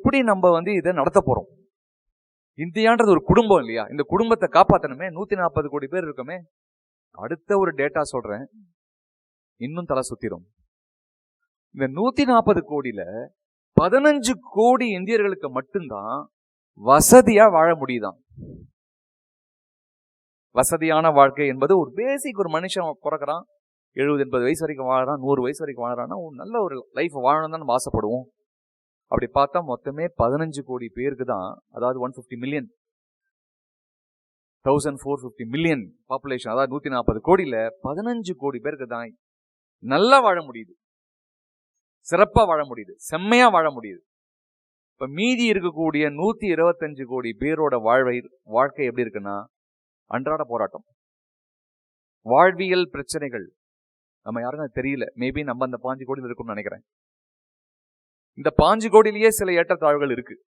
எப்படி நம்ம இதை நடத்த போறோம்? இந்தியான்றது ஒரு குடும்பம் இல்லையா? இந்த குடும்பத்தை காப்பாற்றணுமே. 140 கோடி பேர் இருக்கமே. அடுத்த ஒரு டேட்டா சொல்றேன், இன்னும் தலை சுத்திரும். இந்த 140 கோடியில 15 கோடி இந்தியர்களுக்கு மட்டும்தான் வசதியா வாழ முடியுதான். வசதியான வாழ்க்கை என்பது ஒரு பேசிக். ஒரு மனுஷன் பிறக்கிறான், 70-80 வயசு வரைக்கும் வாழறான், 100 வயசு வரைக்கும் வாழறான்னா ஒரு நல்ல ஒரு லைஃப் வாழணும் தான் நம்ம ஆசைப்படுவோம். அப்படி பார்த்தா மொத்தமே 15 கோடி பேருக்கு தான், அதாவது 150 மில்லியன், 1450 மில்லியன் பாப்புலேஷன், அதாவது 140 கோடியில 15 கோடி பேருக்கு தான் நல்லா வாழ முடியுது, சிறப்பா வாழ முடியுது, செம்மையா வாழ முடியுது. இப்ப மீதி இருக்கக்கூடிய 125 கோடி பேரோட வாழ்க்கை எப்படி இருக்குன்னா அன்றாட போராட்டம், வாழ்வியல் பிரச்சனைகள். நம்ம யாருக்கும் தெரியல. மேபி நம்ம அந்த 5 கோடியில் இருக்கும்னு நினைக்கிறேன். இந்த 5 கோடியிலேயே சில ஏற்றத்தாழ்வுகள் இருக்கு.